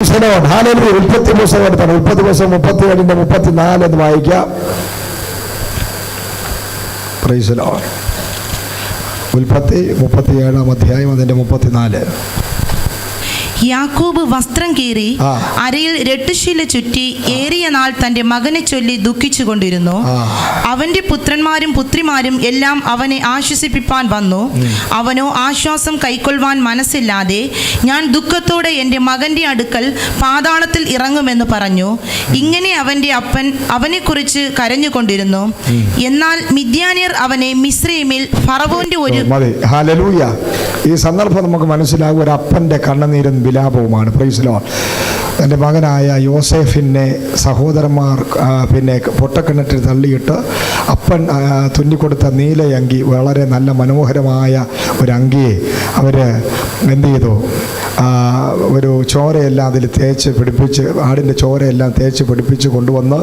ഉൽപ്പത്തി പുസ്തകം എടുത്താണ്. ഉൽപ്പത്തി പുസ്തകം 37-34 എന്ന് വായിക്കാം. Price the Lord. ഉൽപ്പത്തി 37-ാം അധ്യായം അതിന്റെ 34. യാക്കോബ് വസ്ത്രം കീറി അരയിൽ രട്ടുശീല ചുറ്റി ഏറിയ നാൾ തന്റെ മകനെ ചൊല്ലി ദുഃഖിച്ചുകൊണ്ടിരുന്നു. അവന്റെ പുത്രന്മാരും പുത്രിമാരും എല്ലാം അവനെ ആശ്വസിപ്പിപ്പാൻ വന്നു. അവനോ ആശ്വാസം കൈക്കൊള്ളുവാൻ മനസ്സില്ലാതെ ഞാൻ ദുഃഖത്തോടെ എൻ്റെ മകന്റെ അടുക്കൽ പാതാളത്തിൽ ഇറങ്ങുമെന്ന് പറഞ്ഞു. ഇങ്ങനെ അവന്റെ അപ്പൻ അവനെക്കുറിച്ച് കരഞ്ഞുകൊണ്ടിരുന്നു. എന്നാൽ മിദ്യാന്യർ അവനെ മിസ്രയീമിൽ ഫറവോന്റെ ഒരു ഈ സന്ദർഭം നമുക്ക് മനസ്സിലാകും. ഒരു അപ്പന്റെ കണ്ണുനീരും വിലാപവുമാണ്. Price the Lord. എൻ്റെ മകനായ യോസേഫിനെ സഹോദരന്മാർ പൊട്ടക്കിണറ്റിൽ തള്ളിയിട്ട് അപ്പൻ തുന്നിക്കൊടുത്ത നീലയങ്കി, വളരെ നല്ല മനോഹരമായ ഒരു അങ്കിയെ അവർ എന്ത് ചെയ്തു? ഒരു ചോരയെല്ലാം അതിൽ തേച്ച് പിടിപ്പിച്ച്, ആടിൻ്റെ ചോരയെല്ലാം തേച്ച് പിടിപ്പിച്ച് കൊണ്ടുവന്ന്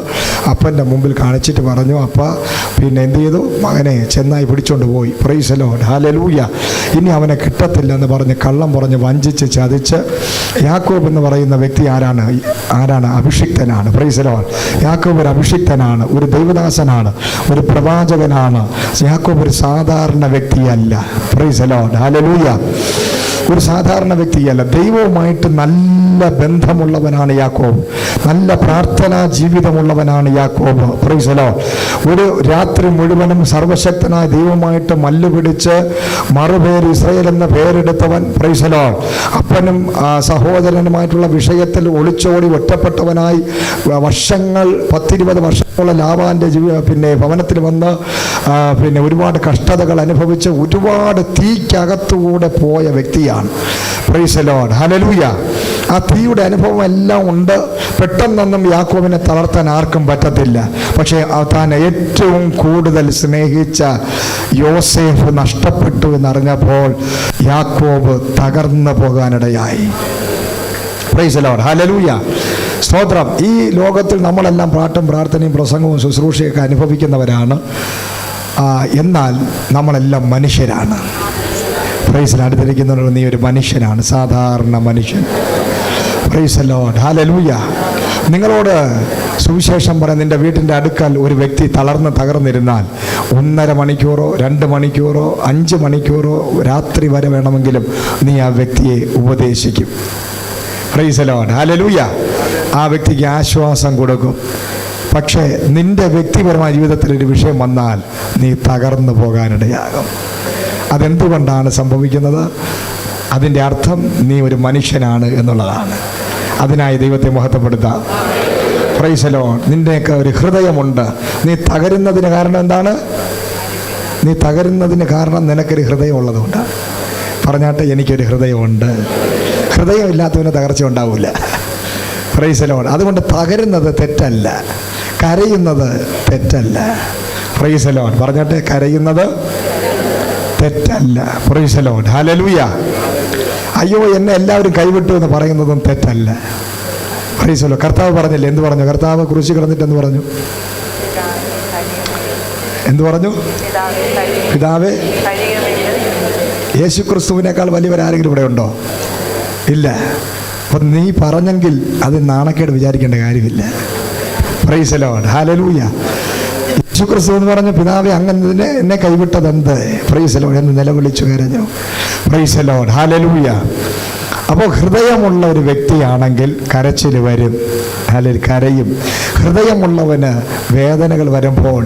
അപ്പൻ്റെ മുമ്പിൽ കാണിച്ചിട്ട് പറഞ്ഞു, അപ്പ എന്ത് ചെയ്തു? മകനെ ചെന്നായി പിടിച്ചുകൊണ്ട് പോയി. Price the Lord. ഹല്ലേലൂയ. ഇനി അവനെ കിട്ടത്തില്ലെന്ന് പറഞ്ഞ് കള്ളം പറഞ്ഞ് വഞ്ചിച്ച് ചതിച്ച് യാക്കോബ് എന്ന് പറയുന്ന വ്യക്തി ആരാണ്? അഭിഷിക്തനാണ്. Praise the Lord. യാക്കോബ് ഒരു അഭിഷിക്തനാണ്, ഒരു ദൈവദാസനാണ്, ഒരു പ്രവാചകനാണ്. യാക്കോബ് ഒരു സാധാരണ വ്യക്തിയല്ല. Price the Lord. ഹല്ലേലൂയ. ഒരു സാധാരണ വ്യക്തിയല്ല. ദൈവവുമായിട്ട് നല്ല ബന്ധമുള്ളവനാണ് യാക്കോബ്. നല്ല പ്രാർത്ഥനാ ജീവിതമുള്ളവനാണ് യാക്കോബ്. Price the Lord. ഒരു രാത്രി മുഴുവനും സർവശക്തനായ ദൈവമായിട്ട് മല്ലുപിടിച്ച് മറുപേര് ഇസ്രായേൽ എന്ന പേരെടുത്തവൻ. Price the Lord. അപ്പനും സഹോദരനുമായിട്ടുള്ള വിഷയത്തിൽ ഒളിച്ചോടി ഒറ്റപ്പെട്ടവനായി വർഷങ്ങൾ 10-20 വർഷത്തോളം ലാബാന്റെ ഭവനത്തിൽ വന്ന് ഒരുപാട് കഷ്ടതകൾ അനുഭവിച്ച് ഒരുപാട് തീക്കകത്തുകൂടെ പോയ വ്യക്തിയാണ്. Price the Lord. ഹല്ലേലൂയ. ആ തീയുടെ അനുഭവം എല്ലാം ഉണ്ട്. പെട്ടെന്നൊന്നും യാക്കോബിനെ തളർത്താൻ ആർക്കും പറ്റത്തില്ല. പക്ഷേ താൻ ഏറ്റവും കൂടുതൽ സ്നേഹിച്ച യോസേഫ് നഷ്ടപ്പെട്ടു എന്നറിഞ്ഞപ്പോൾ യാക്കോബ് തകർന്നു പോകാനിടയായി. Praise the Lord. ഹല്ലേലൂയ. സ്തോത്രം. ഈ ലോകത്തിൽ നമ്മളെല്ലാം പാട്ടും പ്രാർത്ഥനയും പ്രസംഗവും ശുശ്രൂഷയൊക്കെ അനുഭവിക്കുന്നവരാണ്. എന്നാൽ നമ്മളെല്ലാം മനുഷ്യരാണ്. പ്രൈസിൽ അടുത്തിരിക്കുന്നവർ നീ ഒരു മനുഷ്യനാണ്, സാധാരണ മനുഷ്യൻ. Price the Lord. ഹല്ലേലൂയ. നിങ്ങളോട് സുവിശേഷം പറയാൻ നിൻ്റെ വീട്ടിൻ്റെ അടുക്കൽ ഒരു വ്യക്തി തകർന്നിരുന്നാൽ 1.5 മണിക്കൂറോ 2 മണിക്കൂറോ 5 മണിക്കൂറോ രാത്രി വരെ വേണമെങ്കിലും നീ ആ വ്യക്തിയെ ഉപദേശിക്കും. Praise the Lord. ഹല്ലേലൂയ. ആ വ്യക്തിക്ക് ആശ്വാസം കൊടുക്കും. പക്ഷേ നിൻ്റെ വ്യക്തിപരമായ ജീവിതത്തിലൊരു വിഷയം വന്നാൽ നീ തകർന്നു പോകാനിടയാകും. അതെന്തുകൊണ്ടാണ് സംഭവിക്കുന്നത്? അതിൻ്റെ അർത്ഥം നീ ഒരു മനുഷ്യനാണ് എന്നുള്ളതാണ്. അതിനായി ദൈവത്തെ മഹത്വപ്പെടുത്താം. Praise the Lord. നിൻ്റെയൊക്കെ ഒരു ഹൃദയമുണ്ട്. നീ തകരുന്നതിന് കാരണം എന്താണ്? നീ തകരുന്നതിന് കാരണം നിനക്കൊരു ഹൃദയം ഉള്ളതുകൊണ്ട്. പറഞ്ഞാട്ടെ, എനിക്കൊരു ഹൃദയമുണ്ട്. ഹൃദയമില്ലാത്തവന് തകർച്ച ഉണ്ടാവില്ല. Price the Lord. അതുകൊണ്ട് തകരുന്നത് തെറ്റല്ല, കരയുന്നത് തെറ്റല്ല. Praise the Lord. പറഞ്ഞാട്ടെ, കരയുന്നത് തെറ്റല്ല. Praise the Lord. ഹല്ലേലൂയ. അയ്യോ എന്നെ എല്ലാവരും കൈവിട്ടു എന്ന് പറയുന്നതും തെറ്റല്ല. Praise the Lord. കർത്താവ് പറഞ്ഞില്ലേ? എന്ത് പറഞ്ഞു? കർത്താവ് കുരിശിൽ കിടന്നിട്ട് എന്ത് പറഞ്ഞു? പിതാവേ, യേശു ക്രിസ്തുവിനേക്കാൾ വലിയവരാരെങ്കിലും ഇവിടെ ഉണ്ടോ? ഇല്ല. അപ്പം നീ പറഞ്ഞെങ്കിൽ അത് നാണക്കേട് വിചാരിക്കേണ്ട കാര്യമില്ല. Price the Lord. ഹല്ലേലൂയ. യേശു ക്രിസ്തു എന്ന് പറഞ്ഞു, പിതാവേ അങ്ങനെ എന്നെ കൈവിട്ടതെന്ത്? പ്രൈസ് ദി ലോർഡ് എന്ന് നിലവിളിച്ചു കരഞ്ഞു. Price the Lord. ഹല്ലേലൂയ. അപ്പോൾ ഹൃദയമുള്ള ഒരു വ്യക്തിയാണെങ്കിൽ കരച്ചിൽ വരും, അല്ലെങ്കിൽ കരയും. ഹൃദയമുള്ളവന് വേദനകൾ വരുമ്പോൾ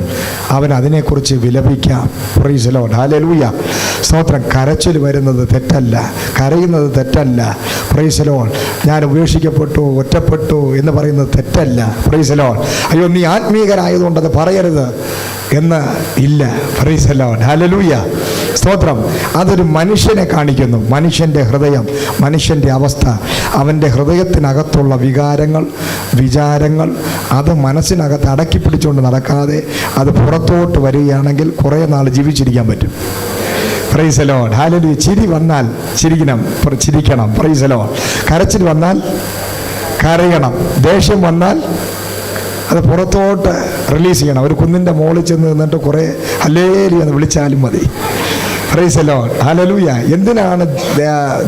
അവൻ അതിനെക്കുറിച്ച് വിലപിക്കാം. Praise the Lord. ഹല്ലേലൂയ. സ്തോത്രം. കരച്ചിൽ വരുന്നത് തെറ്റല്ല, കരയുന്നത് തെറ്റല്ല. Praise the Lord. ഞാൻ ഉപേക്ഷിക്കപ്പെട്ടു, ഒറ്റപ്പെട്ടു എന്ന് പറയുന്നത് തെറ്റല്ല. Praise the Lord. അയ്യോ നീ ആത്മീയരായതുകൊണ്ടത് പറയരുത് എന്ന് ഇല്ല. Praise the Lord. ഹല്ലേലൂയ. സ്തോത്രം. അതൊരു മനുഷ്യനെ കാണിക്കുന്നു. മനുഷ്യൻ്റെ ഹൃദയം, മനുഷ്യൻ്റെ അവസ്ഥ, അവൻ്റെ ഹൃദയത്തിനകത്തുള്ള വികാരങ്ങൾ, വിചാരങ്ങൾ, അത് മനസ്സിനകത്ത് അടക്കി പിടിച്ചുകൊണ്ട് നടക്കാതെ അത് പുറത്തോട്ട് വരികയാണെങ്കിൽ കുറേ നാൾ ജീവിച്ചിരിക്കാൻ പറ്റും. Price the Lord. ഹല്ലേലൂയ. ചിരി വന്നാൽ ചിരിക്കണം. Price the Lord. കരച്ചിൽ വന്നാൽ കരയണം. ദേഷ്യം വന്നാൽ അത് പുറത്തോട്ട് റിലീസ് ചെയ്യണം. ഒരു കുന്നിൻ്റെ മുകളിൽ ചെന്ന് നിന്നിട്ട് കുറേ ഹല്ലേലൂയ എന്ന് വിളിച്ചാലും മതി. Price the Lord. ഹല്ലേലൂയ. എന്തിനാണ്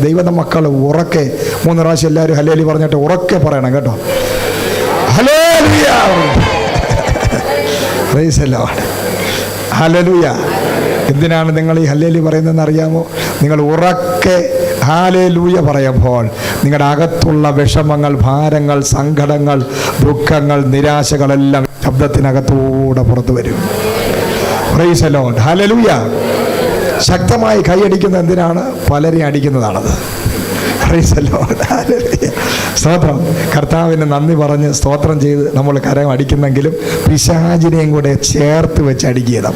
ദൈവമക്കൾ ഉറക്കെ 3 പ്രാവശ്യം എല്ലാവരും ഹല്ലേലൂയ പറഞ്ഞിട്ട് ഉറക്കെ പറയണം കേട്ടോ. Hallelujah. Praise the Lord. Hallelujah. എന്തിനാണ് നിങ്ങൾ ഈ ഹല്ലേലൂയ പറയുന്നതെന്ന് അറിയാമോ? നിങ്ങൾ ഉറക്കെ ഹല്ലേലൂയ പറയുമ്പോൾ നിങ്ങളുടെ അകത്തുള്ള വിഷമങ്ങൾ, ഭാരങ്ങൾ, സങ്കടങ്ങൾ, ദുഃഖങ്ങൾ, നിരാശകളെല്ലാം ശബ്ദത്തിനകത്തൂടെ പുറത്തു വരും. Praise the Lord. ഹല്ലേലൂയ. ശക്തമായി കൈയടിക്കുന്നത് എന്തിനാണ്? പലരെയും അടിക്കുന്നതാണത്. Praise the Lord. ഹല്ലേലൂയ. സ്തോത്രം. കർത്താവിന് നന്ദി പറഞ്ഞ് സ്തോത്രം ചെയ്ത് നമ്മൾ കരം അടിക്കുന്നെങ്കിലും പിശാചിനെയും കൂടെ ചേർത്ത് വെച്ച് അടിക്കുക.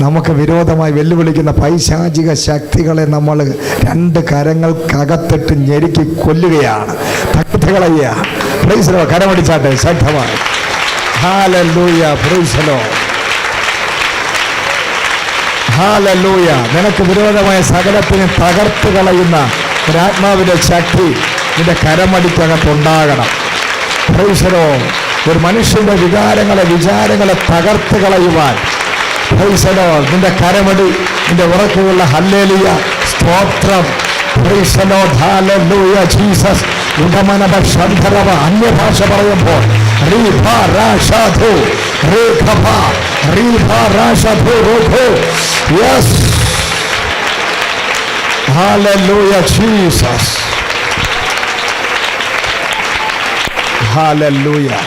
നമുക്ക് വിരോധമായി വെല്ലുവിളിക്കുന്ന പൈശാചിക ശക്തികളെ നമ്മൾ 2 കരങ്ങൾക്കകത്തിട്ട് ഞെരുക്കി കൊല്ലുകയാണ്, തകർത്തുകളയുകയാണ്. Praise the Lord. കരമടിച്ചാട്ടെ ശക്തമായി. Hallelujah. Praise the Lord. Hallelujah. നിനക്ക് വിരോധമായ സകലത്തിനെ തകർത്ത് കളയുന്ന ഒരാത്മാവിൻ്റെ ശക്തി നിന്റെ കരമടിക്കകത്തുണ്ടാകണം. Price the Lord. ഒരു മനുഷ്യന്റെ വിചാരങ്ങളെ തകർത്ത് കളയുവാൻ പ്രൈസ് ദി ലോർഡ് നിന്റെ കരമടി, നിന്റെ ഉറക്കെയുള്ള ഹല്ലേലൂയ സ്തോത്രം. Praise the Lord. Hallelujah Jesus. ഉടമനബ ശന്ധരവ. അന്യഭാഷ പറയുമ്പോൾ Yes. Hallelujah, Jesus. Hallelujah.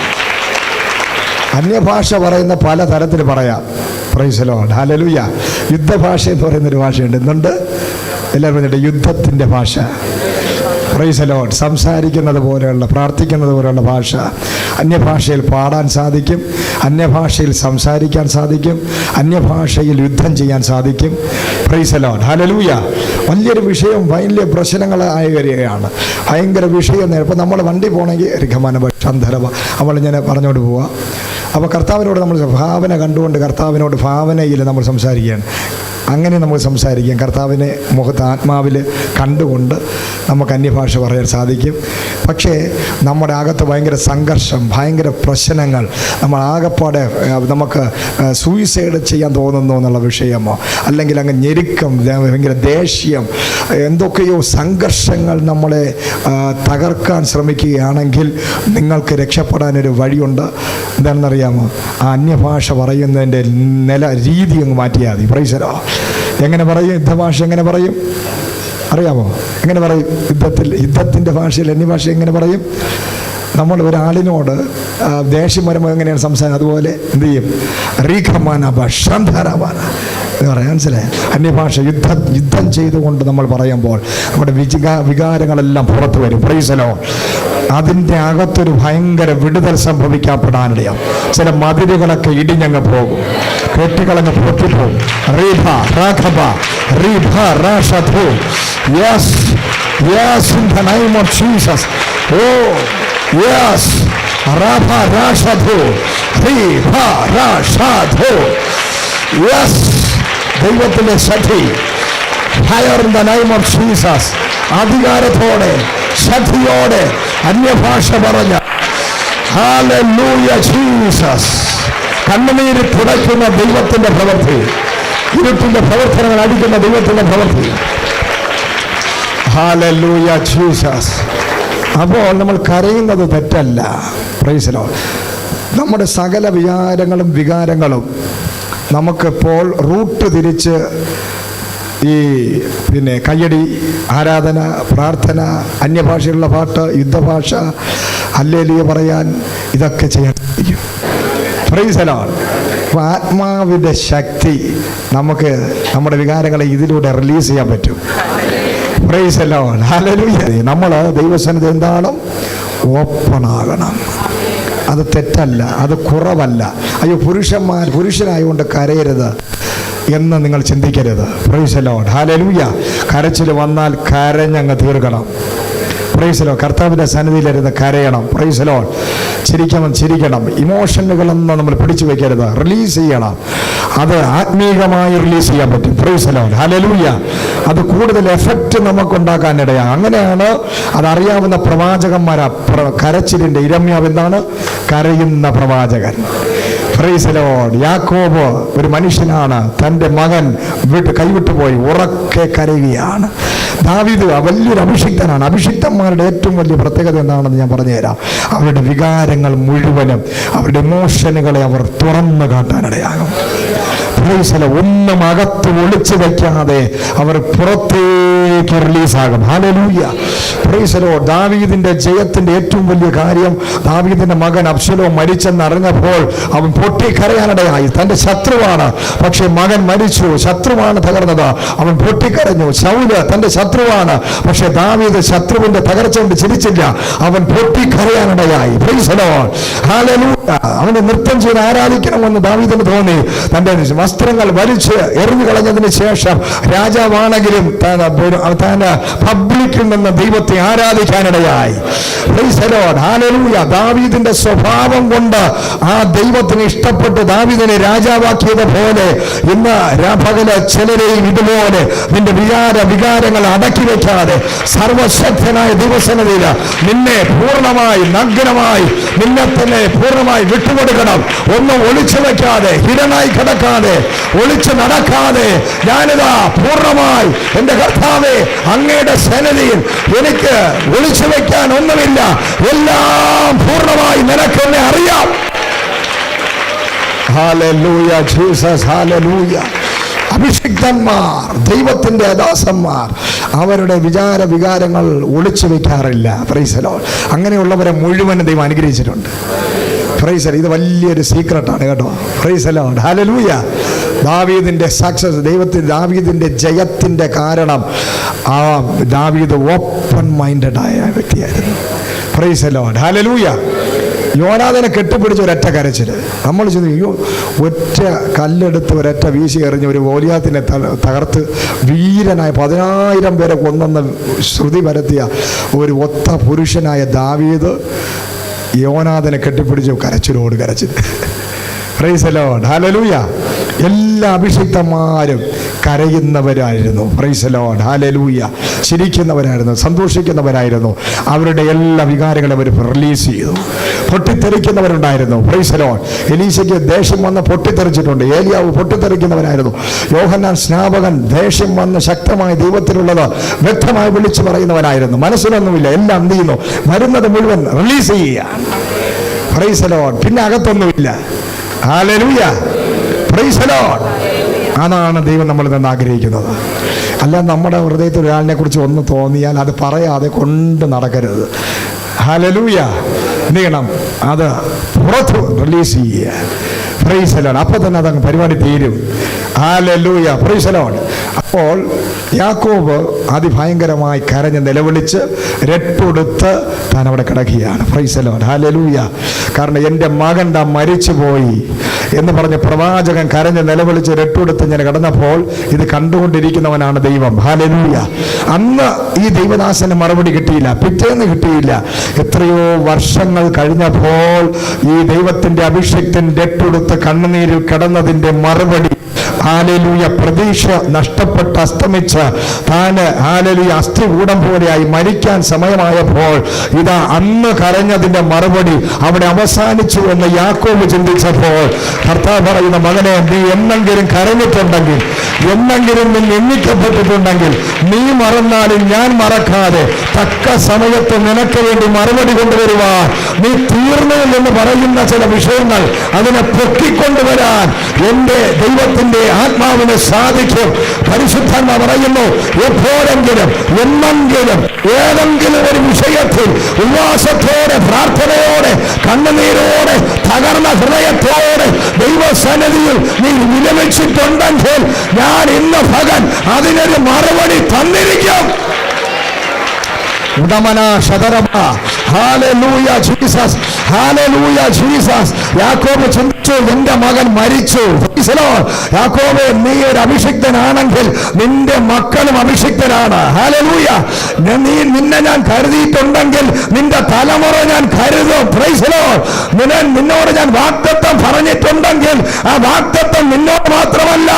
അന്യഭാഷ പറയുന്ന പല തരത്തിൽ പറയാം. Price the Lord. ഹല്ലേലൂയ. യുദ്ധഭാഷ എന്ന് പറയുന്നൊരു ഭാഷയുണ്ട്. എന്തുണ്ട്? എല്ലാവരും പറഞ്ഞിട്ട് യുദ്ധത്തിൻ്റെ ഭാഷ. Price the Lord. സംസാരിക്കുന്നത് പോലെയുള്ള, പ്രാർത്ഥിക്കുന്നത് പോലെയുള്ള ഭാഷ. അന്യഭാഷയിൽ പാടാൻ സാധിക്കും, അന്യഭാഷയിൽ സംസാരിക്കാൻ സാധിക്കും, അന്യഭാഷയിൽ യുദ്ധം ചെയ്യാൻ സാധിക്കും. Price the Lord. ഹല്ലേലൂയ. വലിയൊരു വിഷയം, വലിയ പ്രശ്നങ്ങളായി വരികയാണ്. ഭയങ്കര വിഷയം. ഇപ്പോൾ നമ്മൾ വണ്ടി പോകണമെങ്കിൽ ഋഖമാനബന്ധരവ നമ്മളിങ്ങനെ പറഞ്ഞുകൊണ്ട് പോവുക. അപ്പോൾ കർത്താവിനോട് നമ്മൾ ഭാവന കണ്ടുകൊണ്ട് കർത്താവിനോട് ഭാവനയിൽ നമ്മൾ സംസാരിക്കുകയാണ്. അങ്ങനെ നമുക്ക് സംസാരിക്കാം. കർത്താവിനെ മുഖത്ത് ആത്മാവിൽ കണ്ടുകൊണ്ട് നമുക്ക് അന്യഭാഷ പറയാൻ സാധിക്കും. പക്ഷേ നമ്മുടെ അകത്ത് ഭയങ്കര സംഘർഷം, ഭയങ്കര പ്രശ്നങ്ങൾ, നമ്മൾ ആകെപ്പാടെ നമുക്ക് സൂയിസൈഡ് ചെയ്യാൻ തോന്നുന്നു എന്നുള്ള വിഷയമോ, അല്ലെങ്കിൽ അങ്ങ് ഞെരുക്കം, ഭയങ്കര ദേഷ്യം, എന്തൊക്കെയോ സംഘർഷങ്ങൾ നമ്മളെ തകർക്കാൻ ശ്രമിക്കുകയാണെങ്കിൽ നിങ്ങൾക്ക് രക്ഷപ്പെടാനൊരു വഴിയുണ്ട്. എന്താണെന്നറിയാമോ? ആ അന്യഭാഷ പറയുന്നതിൻ്റെ രീതി അങ്ങ് മാറ്റിയാൽ മതി. Price the Lord. എങ്ങനെ പറയും? യുദ്ധഭാഷ എങ്ങനെ പറയും അറിയാമോ? എങ്ങനെ പറയും? യുദ്ധത്തിൻ്റെ ഭാഷയിൽ അന്യഭാഷ എങ്ങനെ പറയും? നമ്മൾ ഒരാളിനോട് ദേഷ്യം വരുമ്പോൾ എങ്ങനെയാണ് സംസാരം, അതുപോലെ എന്ത് ചെയ്യും? റീഖമാനബ ശന്ധരവാന എന്ന് പറയാം. മനസ്സിലായി? അന്യഭാഷ യുദ്ധം ചെയ്തുകൊണ്ട് നമ്മൾ പറയുമ്പോൾ നമ്മുടെ വികാരങ്ങളെല്ലാം പുറത്തു വരും. Praise the Lord. അതിൻ്റെ അകത്തൊരു ഭയങ്കര വിടുതൽ സംഭവിക്കപ്പെടാനിടയാം. ചില മതിലുകളൊക്കെ ഇടിഞ്ഞങ്ങ് പോകും, കെട്ടികളങ്ങ് പൊട്ടിപ്പോകും. റീഭ രാഘവ റീഭ രാഷധു. Yes yes in the name of Jesus. Oh yes. രാഭ രാഷധു റീഭ രാഷധു. യെസ്. ദൈവത്തിൻ്റെ ശക്തി. Fire in the name of Jesus. അധികാരത്തോടെ ശക്തിയോടെ അന്യഭാഷ പറഞ്ഞ ഹല്ലേലൂയ ജീസസ്. കണ്ണുനീര് തുടയ്ക്കുന്ന ദൈവത്തിന്റെ പ്രവൃത്തി, ഇരുട്ടിന്റെ പ്രവർത്തനങ്ങൾ അടിക്കുന്ന ദൈവത്തിന്റെ പ്രവൃത്തി. Hallelujah Jesus. അപ്പോൾ നമ്മൾ കരയുന്നത് തെറ്റല്ല. Praise the Lord. നമ്മുടെ സകല വികാരങ്ങളും നമുക്കിപ്പോൾ റൂട്ട് തിരിച്ച് ഈ കയ്യടി, ആരാധന, പ്രാർത്ഥന, അന്യഭാഷയുള്ള പാട്ട്, യുദ്ധഭാഷ, ഹല്ലേലൂയ പറയാൻ, ഇതൊക്കെ ചെയ്യാൻ സാധിക്കും. Price the Lord. അപ്പോൾ ആത്മാവിൻ്റെ ശക്തി നമുക്ക് നമ്മുടെ വികാരങ്ങളെ ഇതിലൂടെ റിലീസ് ചെയ്യാൻ പറ്റും. Price the Lord. ഹല്ലേലൂയ. നമ്മൾ ദൈവസന്നിധി എന്താണ്? ഓപ്പണാകണം. അത് തെറ്റല്ല, അത് കുറവല്ല. അയ്യോ പുരുഷനായതുകൊണ്ട് കരയരുത് എന്ന് നിങ്ങൾ ചിന്തിക്കരുത്. Praise the Lord. ഹല്ലേലൂയ. കരച്ചിൽ വന്നാൽ കരഞ്ഞങ്ങ് തീർക്കണം. Praise the Lord. കർത്താവിൻ്റെ സന്നിധിയിലിരുന്ന് കരയണം. Praise the Lord. ചിരിക്കണം. ഇമോഷനുകളൊന്നും നമ്മൾ പിടിച്ചു വെക്കരുത്, റിലീസ് ചെയ്യണം. അത് ആത്മീകമായി റിലീസ് ചെയ്യാൻ പറ്റും. Price the Lord. ഹല്ലേലൂയ. അത് കൂടുതൽ എഫക്റ്റ് നമുക്കുണ്ടാക്കാനിടയാണ്. അങ്ങനെയാണ് പ്രൈസ് ദി ലോർഡ്. യാക്കോബ് ഒരു മനുഷ്യനാണ്, തൻ്റെ മകൻ കൈവിട്ടുപോയി ഉറക്കെ കരയുകയാണ്. ദാവീദ് വലിയൊരു അഭിഷിക്തനാണ്. അഭിഷിക്തന്മാരുടെ ഏറ്റവും വലിയ പ്രത്യേകത എന്താണെന്ന് ഞാൻ പറഞ്ഞുതരാം. അവരുടെ വികാരങ്ങൾ മുഴുവനും, അവരുടെ ഇമോഷനുകളെ അവർ തുറന്നു കാട്ടാനിടയാകും. ഒന്നും അകത്ത് ഒളിച്ചു വയ്ക്കാതെ അവർ പുറത്തേക്ക് റിലീസാകും. ഹല്ലേലൂയ. Praise the Lord. ദാവീദിന്റെ ജയത്തിന്റെ ഏറ്റവും വലിയ കാര്യം, ദാവീദിന്റെ മകൻ അബ്ശലോം മരിച്ചെന്നറിഞ്ഞപ്പോൾ അവൻ പൊട്ടിക്കരയാനിടയായി. തന്റെ ശത്രുവാണ്, പക്ഷെ മകൻ മരിച്ചു, ശത്രുവാണ് തകർന്നത്, അവൻ പൊട്ടിക്കരഞ്ഞു. ശൗല് തന്റെ ശത്രുവാണ്, പക്ഷെ ദാവീദ് ശത്രുവിന്റെ തകർച്ച കൊണ്ട് ചിരിച്ചില്ല, അവൻ പൊട്ടിക്കരയാനിടയായി. Praise the Lord. ഹല്ലേലൂയ. അവനെ നൃത്തം ചെയ്ത് ആരാധിക്കണമെന്ന് ദാവീദിന് തോന്നി. തന്റെ വസ്ത്രങ്ങൾ വലിച്ച് എറിഞ്ഞു കളഞ്ഞതിന് ശേഷം രാജാവാണെങ്കിലും താൻ പബ്ലിക്കിൽ നിന്ന് ദൈവത്തെ ആരാധിക്കാനിടയായി. Praise the Lord. ഹല്ലേലൂയ. ദാവീദിന്റെ സ്വഭാവം കൊണ്ട് ആ ദൈവത്തിന് ഇഷ്ടപ്പെട്ട് ദാവീദിനെ രാജാവാക്കിയത് പോലെ ഇന്ന് പകല് ചിലരെയും ഇതുപോലെ നിന്റെ വികാരങ്ങൾ അടക്കി വെക്കാതെ സർവശക്തനായ ദൈവസന്നിധിയിൽ നിന്നെ പൂർണ്ണമായി നഗ്നമായി നിന്നെ തന്നെ പൂർണ്ണമായി വിട്ടുകൊടുക്കണം. ഒന്നും ഒളിച്ചു വെക്കാതെ, ഹിരനായി കിടക്കാതെ, ഒളിച്ചു നടക്കാതെ, ഞാനിതാ പൂർണ്ണമായി എൻ്റെ കർത്താവേ അങ്ങയുടെ സന്നിധിയിൽ എനിക്ക് ഒളിച്ചു വെക്കാൻ ഒന്നുമില്ല, എല്ലാം പൂർണ്ണമായി നിനക്കെന്നെ അറിയാം. Hallelujah Jesus. ഹല്ലേലൂയ. അഭിഷിക്തന്മാർ, ദൈവത്തിന്റെ ദാസന്മാർ അവരുടെ വികാരങ്ങൾ ഒളിച്ചു വെക്കാറില്ല. Price the Lord. അങ്ങനെയുള്ളവരെ മുഴുവൻ ദൈവം അനുഗ്രഹിച്ചിട്ടുണ്ട്. Price the Lord. ഇത് വലിയൊരു സീക്രട്ടാണ് കേട്ടോ. Price the Lord. ഹല്ലേലൂയ. ദാവീദിന്റെ സക്സസ്, ദാവീദിന്റെ ജയത്തിന്റെ കാരണം ആ ദാവീദ് ഓപ്പൺ മൈൻഡഡ് ആയ വ്യക്തിയായിരുന്നു. Price the Lord. ഹല്ലേലൂയ. യോനാഥനെ കെട്ടിപ്പിടിച്ച് ഒരൊറ്റ കരച്ചിൽ. നമ്മൾ ചിന്തിക്കും, ഒറ്റ കല്ലെടുത്ത് ഒരൊറ്റ വീശി എറിഞ്ഞ് ഒരു ഗോലിയാത്തിനെ തകർത്ത് വീരനായ 10,000 പേരെ കൊന്നെന്ന് ശ്രുതി പരത്തിയ ഒരു ഒത്ത പുരുഷനായ ദാവീദ് യോനാഥനെ കെട്ടിപ്പിടിച്ച് കരച്ചിലോട് കരച്ചിൽ. Praise the Lord. ഹല്ലേലൂയ. എല്ലാ അഭിഷിക്തന്മാരും കരയുന്നവരായിരുന്നു. Praise the Lord. ഹല്ലേലൂയ. ചിരിക്കുന്നവരായിരുന്നു, സന്തോഷിക്കുന്നവരായിരുന്നു. അവരുടെ എല്ലാ വികാരങ്ങളും അവർ റിലീസ് ചെയ്തു. പൊട്ടിത്തെറിക്കുന്നവരുണ്ടായിരുന്നു. Praise the Lord. എലീശയ്ക്ക് ദേഷ്യം വന്ന് പൊട്ടിത്തെറിച്ചിട്ടുണ്ട്. ഏലിയാവ് പൊട്ടിത്തെറിക്കുന്നവരായിരുന്നു. യോഹന്നാൻ സ്നാപകൻ ദേഷ്യം വന്ന് ശക്തമായി ദൈവത്തിലുള്ളത് വ്യക്തമായി വിളിച്ചു പറയുന്നവനായിരുന്നു. മനസ്സിലൊന്നുമില്ല, എല്ലാം എന്ത് ചെയ്യുന്നു, വരുന്നത് മുഴുവൻ റിലീസ് ചെയ്യുക. Price the Lord. പിന്നെ അകത്തൊന്നുമില്ല. ഹല്ലേലൂയ. Praise the Lord. അതാണ് ദൈവം നമ്മളിൽ നിന്ന് ആഗ്രഹിക്കുന്നത്. അല്ല, നമ്മുടെ ഹൃദയത്തിൽ ഒരാളിനെ കുറിച്ച് ഒന്ന് തോന്നിയാൽ അത് പറയാതെ കൊണ്ട് നടക്കരുത്. ഹല്ലേലൂയ. എന്ത് ചെയ്യണം? അത് പുറത്ത് റിലീസ് ചെയ്യുക. Price the Lord. അപ്പോൾ തന്നെ അതങ്ങ് പരിപാടി തീരും. ഹല്ലേലൂയ. Praise the Lord. അപ്പോൾ യാക്കോബ് അതിഭയങ്കരമായി കരഞ്ഞ് നിലവിളിച്ച് രട്ടുടുത്ത് താൻ അവിടെ കിടക്കുകയാണ്. Price the Lord. ഹല്ലേലൂയ. കാരണം എൻ്റെ മകൻ താൻ മരിച്ചുപോയി എന്ന് പറഞ്ഞ് പ്രവാചകൻ കരഞ്ഞ് നിലവിളിച്ച് രട്ടുടുത്ത് ഞാൻ കിടന്നപ്പോൾ ഇത് കണ്ടുകൊണ്ടിരിക്കുന്നവനാണ് ദൈവം. ഹല്ലേലൂയ. അന്ന് ഈ ദൈവദാസന് മറുപടി കിട്ടിയില്ല, പിറ്റേന്ന് കിട്ടിയില്ല. എത്രയോ വർഷങ്ങൾ കഴിഞ്ഞപ്പോൾ ഈ ദൈവത്തിന്റെ അഭിഷേകത്തിൻ രട്ടുടുത്ത് കണ്ണുനീരിൽ കിടന്നതിന്റെ മറുപടി, ഹല്ലേലൂയ, പ്രതീക്ഷ നഷ്ടപ്പെട്ട് അസ്തമിച്ച് താന് ഹല്ലേലൂയ അസ്ഥികൂടം പോലെയായി മരിക്കാൻ സമയമായപ്പോൾ ഇതാ അന്ന് കരഞ്ഞതിന്റെ മറുപടി അവിടെ അവസാനിച്ചു എന്ന് യാക്കോബ് ചിന്തിച്ചപ്പോൾ കർത്താവ് പറയുന്ന, മകനെ, നീ എന്നെങ്കിലും കരഞ്ഞിട്ടുണ്ടെങ്കിൽ, എന്നെങ്കിലും നീ എണ്ണിക്കപ്പെട്ടിട്ടുണ്ടെങ്കിൽ, നീ മറന്നാലും ഞാൻ മറക്കാതെ തക്ക സമയത്ത് നിനക്ക് വേണ്ടി മറുപടി കൊണ്ടുവരുവാൻ, നീ തീർന്നു എന്ന് പറയുന്ന ചില വിഷയങ്ങൾ അതിനെ പൊക്കിക്കൊണ്ടുവരാൻ എൻ്റെ ദൈവത്തിന്റെ ആത്മാവിന് സാധിക്കും. പരിശുദ്ധന്മാ പറയുന്നു, എപ്പോഴെങ്കിലും എന്നെങ്കിലും ഏതെങ്കിലും ഒരു വിഷയത്തിൽ ഉല്ലാസത്തോടെ, പ്രാർത്ഥനയോടെ, കണ്ണുനീരോടെ, തകർന്ന ഹൃദയത്തോടെ ദൈവസന്നിധിയിൽ നീ വിലപിച്ചിട്ടുണ്ടെങ്കിൽ ഞാൻ ഇന്ന് ഭഗൻ അതിനൊരു മറുപടി തന്നിരിക്കും. Hallelujah Jesus. Hallelujah Jesus. യാക്കോബ് ചിന്തിച്ചു, എൻ്റെ മകൻ മരിച്ചു. യാക്കോബ്, നീ ഒരു അഭിഷിക്തനാണെങ്കിൽ നിന്റെ മക്കളും അഭിഷിക്തനാണ്. ഹല്ലേലൂയ. നിന്നെ ഞാൻ കരുതിയിട്ടുണ്ടെങ്കിൽ നിന്റെ തലമുറ ഞാൻ കരുതും. Price the Lord. നിന്നോട് ഞാൻ വാഗ്ദത്തം പറഞ്ഞിട്ടുണ്ടെങ്കിൽ ആ വാഗ്ദത്തം നിന്നോട് മാത്രമല്ല,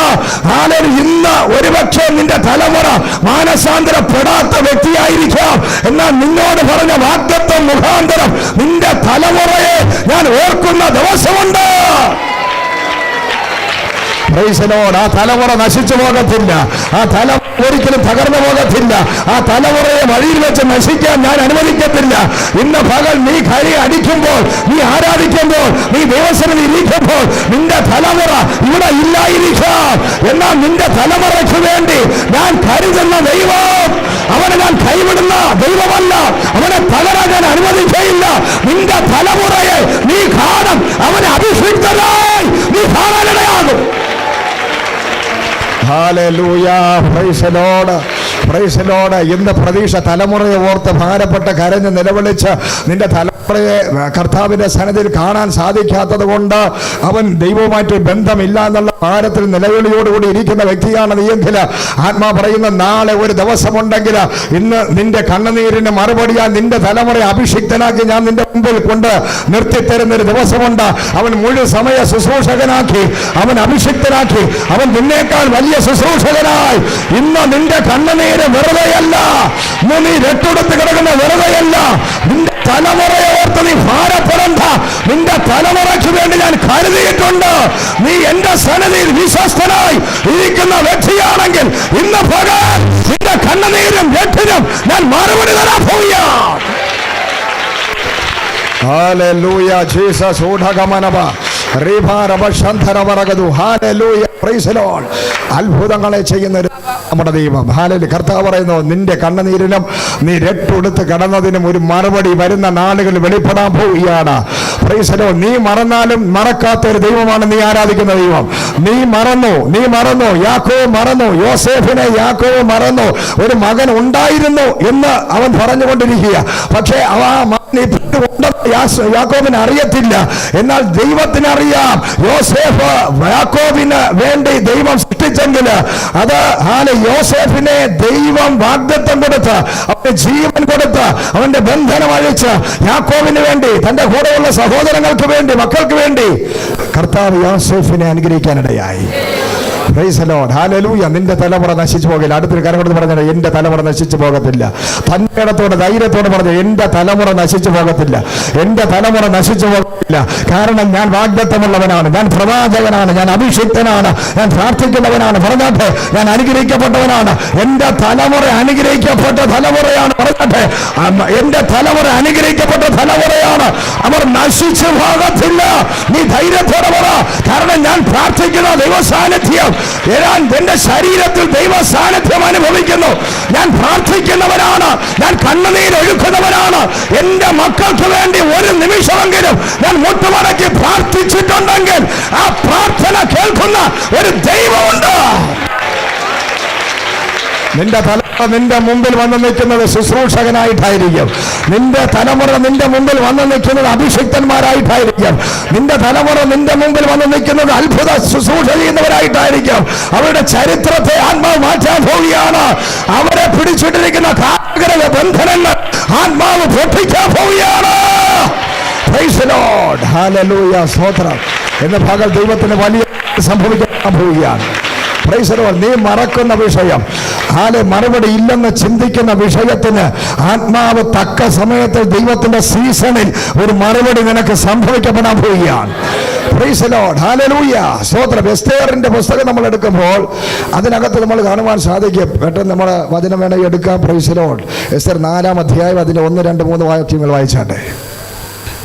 ഇന്ന് ഒരുപക്ഷെ നിന്റെ തലമുറ മാനസാന്തരപ്പെടാത്ത വ്യക്തിയായിരിക്കാം. എന്നാൽ നിന്നോട് പറഞ്ഞ വാഗ്ദത്തം മുഖാന്തരം നിന്റെ തലമുറയെ ഞാൻ ഓർക്കുന്ന ദിവസമുണ്ട്. Praise the Lord. ആ തലമുറ നശിച്ചു പോകത്തില്ല. ആ തലമുറ ഒരിക്കലും തകർന്നു പോകത്തില്ല. ആ തലമുറയെ വഴിയിൽ വെച്ച് നശിക്കാൻ ഞാൻ അനുവദിക്കത്തില്ല. ഇന്ന് പകൽ നീ കൈ അടിക്കുമ്പോൾ, നീ ആരാധിക്കുമ്പോൾ, നീ ദൈവസന്നിധിയിൽ ഇരിക്കുമ്പോൾ നിന്റെ തലമുറ ഇവിടെ ഇല്ലായിരിക്കാം. എന്നാൽ നിന്റെ തലമുറയ്ക്ക് വേണ്ടി ഞാൻ കരുതുന്ന ദൈവം, അവനെ ഞാൻ കൈവിടുന്ന ദൈവമല്ല. അവനെ തകരാൻ ഞാൻ അനുവദിക്കയില്ല. നിന്റെ തലമുറയെ നീ കാണും. അവനെ അഭിഷിക്തനായി നീ കാണാനിടയാകും. Hallelujah. Praise the Lord. Praise the Lord. ഇന്ന് പ്രതീക്ഷ തലമുറയെ ഓർത്ത് ഭാരപ്പെട്ട് കരഞ്ഞ് നിലവിളിച്ച് നിന്റെ തലമുറയെ കർത്താവിന്റെ സന്നിധിയിൽ കാണാൻ സാധിക്കാത്തത് കൊണ്ട് അവൻ ദൈവവുമായിട്ട് ബന്ധമില്ല എന്നുള്ള ഭാരത്തിൽ നിലവിളിയോടുകൂടി ഇരിക്കുന്ന വ്യക്തിയാണ് നീയെങ്കിൽ, ആത്മാ പറയുന്ന നാളെ ഒരു ദിവസമുണ്ടെങ്കിൽ ഇന്ന് നിന്റെ കണ്ണുനീരിന് മറുപടിയാൽ നിന്റെ തലമുറയെ അഭിഷിക്തനാക്കി ഞാൻ നിന്റെ മുമ്പിൽ കൊണ്ട് നിർത്തിത്തരുന്നൊരു ദിവസമുണ്ട്. അവൻ മുഴുവൻ സമയ ശുശ്രൂഷകനാക്കി, അവൻ അഭിഷിക്തനാക്കി, അവൻ നിന്നേക്കാൾ വലിയ ശുശ്രൂഷകനായി. ഇന്ന് നിന്റെ കണ്ണുനീര് വെറുതെയല്ല, നീ രട്ടെടുത്ത് കിടക്കുന്ന വെറുതെയല്ല. നിന്റെ തലമുറയെ ഓർത്ത് നീ ഭാരപ്പെടണ്ട. നിന്റെ തലമുറയ്ക്ക് വേണ്ടി ഞാൻ കരുതിയിട്ടുണ്ട്. നീ എന്റെ സന്നിധിയിൽ വിശ്വസ്തനായി ഇരിക്കുന്ന വ്യക്തിയാണെങ്കിൽ ഇന്ന് പകൽ നിന്റെ കണ്ണുനീരും രട്ടിനും ഞാൻ മറുപടി തരാൻ പോവുകയാണ്. ഹല്ലേലൂയ. ജീസസ് ഊഢഗമനവ അത്ഭുതങ്ങളെ ചെയ്യുന്ന നമ്മുടെ ദൈവം. ഹല്ലേലൂയ. കർത്താവ് പറയുന്നു, നിന്റെ കണ്ണുനീരിനും നീ രട്ടെടുത്ത് കടന്നതിനും ഒരു മറുപടി വരുന്ന നാളുകൾ വെളിപ്പെടാൻ പോവുകയാണ്. Price the Lord. നീ മറന്നാലും മറക്കാത്ത ഒരു ദൈവമാണ് നീ ആരാധിക്കുന്ന ദൈവം. നീ മറന്നു. യാക്കോബ് മറന്നു. യോസേഫിനെ യാക്കോബ് മറന്നു. ഒരു മകൻ ഉണ്ടായിരുന്നു എന്ന് അവൻ പറഞ്ഞുകൊണ്ടിരിക്കുക. പക്ഷേ യാക്കോബിന് അറിയത്തില്ല. എന്നാൽ ദൈവത്തിനറിയാം. യോസേഫ് യാക്കോബിന് വേണ്ടി ദൈവം സൃഷ്ടിച്ചെങ്കിൽ അത് യോസേഫിനെ ദൈവം വാഗ്ദത്തം കൊടുത്ത്, അവന്റെ ജീവൻ കൊടുത്ത്, അവന്റെ ബന്ധനം അഴിച്ച് യാക്കോബിന് വേണ്ടി, തന്റെ കൂടെയുള്ള സഹോദരങ്ങൾക്ക് വേണ്ടി, മക്കൾക്ക് വേണ്ടി കർത്താവ് യോസേഫിനെ അനുഗ്രഹിക്കാനിടയായി. Praise the Lord. ഹല്ലേലൂയ. നിന്റെ തലമുറ നശിച്ചു പോകില്ല. അടുത്തൊരു കാര്യം കൊടുത്ത് പറഞ്ഞത്, എന്റെ തലമുറ നശിച്ചു പോകത്തില്ല. തന്മേടത്തോടെ ധൈര്യത്തോടെ പറഞ്ഞു, എന്റെ തലമുറ നശിച്ചു പോകത്തില്ല. എന്റെ തലമുറ നശിച്ചു പോകത്തില്ല. കാരണം ഞാൻ വാഗ്ദത്തമുള്ളവനാണ്, ഞാൻ പ്രവാചകനാണ്, ഞാൻ അഭിഷിക്തനാണ്, ഞാൻ പ്രാർത്ഥിക്കുന്നവനാണ്. പറഞ്ഞാട്ടെ, ഞാൻ അനുഗ്രഹിക്കപ്പെട്ടവനാണ്. എന്റെ തലമുറ അനുഗ്രഹിക്കപ്പെട്ട തലമുറയാണ്. പറഞ്ഞാട്ടെ, എന്റെ തലമുറ അനുഗ്രഹിക്കപ്പെട്ട തലമുറയാണ്. അവർ നശിച്ചു പോകത്തില്ല. നീ ധൈര്യത്തോടെ പറ. കാരണം ഞാൻ പ്രാർത്ഥിക്കുന്ന ദൈവ സാന്നിധ്യം, എന്റെ ശരീരത്തിൽ ദൈവ സാന്നിധ്യം അനുഭവിക്കുന്നു. ഞാൻ പ്രാർത്ഥിക്കുന്നവനാണ്, ഞാൻ കണ്ണുനീരൊഴുക്കുന്നവനാണ്. എന്റെ മക്കൾക്ക് വേണ്ടി ഒരു നിമിഷമെങ്കിലും ഞാൻ മുട്ടുമടക്കി പ്രാർത്ഥിച്ചിട്ടുണ്ടെങ്കിൽ ആ പ്രാർത്ഥന കേൾക്കുന്ന ഒരു ദൈവമുണ്ട്. നിന്റെ തലമുറ നിന്റെ മുമ്പിൽ വന്നു നിൽക്കുന്നത് ശുശ്രൂഷകനായിട്ടായിരിക്കും. നിന്റെ തലമുറ നിന്റെ മുമ്പിൽ വന്നു നിൽക്കുന്നത് അഭിഷിക്തന്മാരായിട്ടായിരിക്കും. നിന്റെ തലമുറ നിന്റെ മുമ്പിൽ വന്നു നിൽക്കുന്നത് അത്ഭുത ശുശ്രൂഷ ചെയ്യുന്നവരായിട്ടായിരിക്കും. അവരുടെ ചരിത്രത്തെ ആത്മാവ് മാറ്റാൻ പോവുകയാണ്. അവരെ പിടിച്ചിട്ടിരിക്കുന്ന കാലഘട്ട ബന്ധനങ്ങൾ ആത്മാവ് പൊട്ടിക്കാൻ പോവുകയാണ്. Price the Lord. ഹല്ലേലൂയ. സ്തോത്രം. എന്ന പകൽ ദൈവത്തിന് വലിയ സംഭവിക്കാൻ പോവുകയാണ്. Price the Lord. നീ മറക്കുന്ന വിഷയം, മറുപടി ഇല്ലെന്ന് ചിന്തിക്കുന്ന വിഷയത്തിന് ആത്മാവ് തക്ക സമയത്ത് ദൈവത്തിന്റെ സീസണിൽ ഒരു മറുപടി നിനക്ക് സംഭവിക്കപ്പെടാൻ പോവുകയാണ്. Price the Lord. ഹല്ലേലൂയ. സ്തോത്രം. എസ്തേറിന്റെ പുസ്തകം നമ്മൾ എടുക്കുമ്പോൾ അതിനകത്ത് നമ്മൾ കാണുവാൻ സാധിക്കും. പെട്ടെന്ന് നമ്മൾ വചനം വേണമെങ്കിൽ എടുക്കാം. Praise the Lord. എസ്തേർ 4-ാം അധ്യായം അതിന്റെ 1, 2, 3 വാക്യങ്ങൾ വായിച്ചാട്ടെ.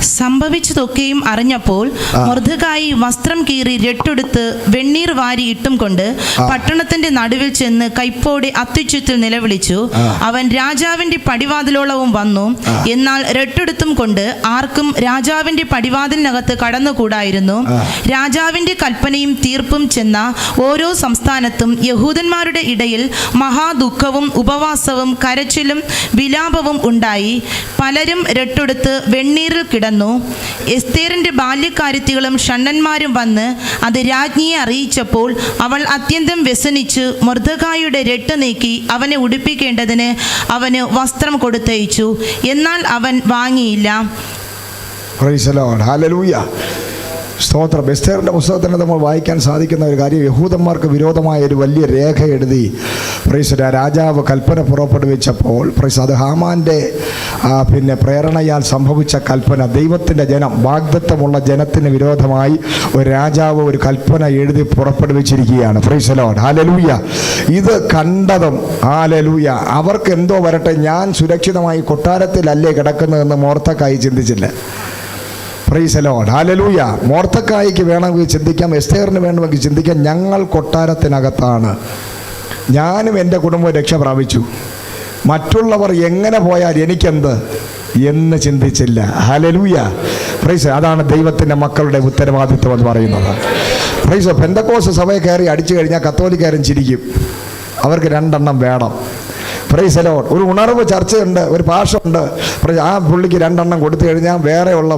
സംഭവിച്ചതൊക്കെയും അറിഞ്ഞപ്പോൾ മൊർദെഖായി വസ്ത്രം കീറി രട്ടെടുത്ത് വെണ്ണീർ വാരി ഇട്ടും കൊണ്ട് പട്ടണത്തിന്റെ നടുവിൽ ചെന്ന് കൈപ്പോടെ അത്യുച്ചത്തിൽ നിലവിളിച്ചു. അവൻ രാജാവിന്റെ പടിവാതിലോളവും വന്നു. എന്നാൽ രട്ടെടുത്തും കൊണ്ട് ആർക്കും രാജാവിന്റെ പടിവാതിലിനകത്ത് കടന്നുകൂടായിരുന്നു. രാജാവിന്റെ കൽപ്പനയും തീർപ്പും ചെന്ന ഓരോ സംസ്ഥാനത്തും യഹൂദന്മാരുടെ ഇടയിൽ മഹാദുഃഖവും ഉപവാസവും കരച്ചിലും വിലാപവും ഉണ്ടായി. പലരും രട്ടെടുത്ത് വെണ്ണീരിൽ കിടന്നു. എസ്തേറിന്റെ ബാല്യക്കാരത്തികളും ഷണ്ഡന്മാരും വന്ന് അത് രാജ്ഞിയെ അറിയിച്ചപ്പോൾ അവൾ അത്യന്തം വ്യസനിച്ച് മൊർദെഖായിയുടെ രട്ട് നീക്കി അവനെ ഉടുപ്പിക്കേണ്ടതിന് അവന് വസ്ത്രം കൊടുത്തയച്ചു. എന്നാൽ അവൻ വാങ്ങിയില്ല. Praise the Lord. ഹല്ലേലൂയ. സ്തോത്രം. എസ്തേറിൻ്റെ പുസ്തകത്തിന് നമ്മൾ വായിക്കാൻ സാധിക്കുന്ന ഒരു കാര്യം, യഹൂദന്മാർക്ക് വിരോധമായ ഒരു വലിയ രേഖ എഴുതി രാജാവ് കൽപ്പന പുറപ്പെടുവിച്ചപ്പോൾ അത് ഹാമാൻ്റെ പിന്നെ പ്രേരണയാൽ സംഭവിച്ച കൽപ്പന. ദൈവത്തിൻ്റെ ജനം, വാഗ്ദത്തമുള്ള ജനത്തിന് വിരോധമായി ഒരു രാജാവ് ഒരു കൽപ്പന എഴുതി പുറപ്പെടുവിച്ചിരിക്കുകയാണ്. Praise the Lord. ഹല്ലേലൂയ. ഇത് കണ്ടതും ഹല്ലേലൂയ, അവർക്ക് എന്തോ വരട്ടെ, ഞാൻ സുരക്ഷിതമായി കൊട്ടാരത്തിലല്ലേ കിടക്കുന്നതെന്ന് മൊർദെഖായി ചിന്തിച്ചില്ല. Praise the Lord. ഹല്ലേലൂയ. മൊർദെഖായിക്ക് വേണമെങ്കിൽ ചിന്തിക്കാം, എസ്തേറിന് വേണമെങ്കിൽ ചിന്തിക്കാം, ഞങ്ങൾ കൊട്ടാരത്തിനകത്താണ്, ഞാനും എൻ്റെ കുടുംബവും രക്ഷ പ്രാപിച്ചു, മറ്റുള്ളവർ എങ്ങനെ പോയാൽ എനിക്കെന്ത് എന്ന് ചിന്തിച്ചില്ല. ഹല്ലേലൂയ. പ്രൈസ്. അതാണ് ദൈവത്തിൻ്റെ മക്കളുടെ ഉത്തരവാദിത്വം എന്ന് പറയുന്നത്. പ്രൈസ്. പെന്തക്കോസ്ത് സഭയെ കയറി അടിച്ചു കഴിഞ്ഞാൽ കത്തോലിക്കാരും ചിരിക്കും, അവർക്ക് 2 എണ്ണം വേണം. Price the Lord. ഒരു ഉണർവ് ചർച്ചയുണ്ട്, ഒരു ഭാഷയുണ്ട്, ആ പുള്ളിക്ക് 2 എണ്ണം കൊടുത്തു കഴിഞ്ഞാൽ വേറെയുള്ള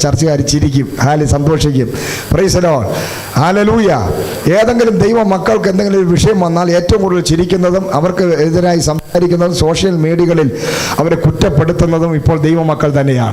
ചർച്ചക്കാർ ചിരിക്കും, സന്തോഷിക്കും. Price the Lord. ഹല്ലേലൂയ. ഏതെങ്കിലും ദൈവ മക്കൾക്ക് എന്തെങ്കിലും ഒരു വിഷയം വന്നാൽ ഏറ്റവും കൂടുതൽ ചിരിക്കുന്നതും അവർക്ക് എതിരായി സംസാരിക്കുന്നതും സോഷ്യൽ മീഡിയകളിൽ അവരെ കുറ്റപ്പെടുത്തുന്നതും ഇപ്പോൾ ദൈവമക്കൾ തന്നെയാണ്.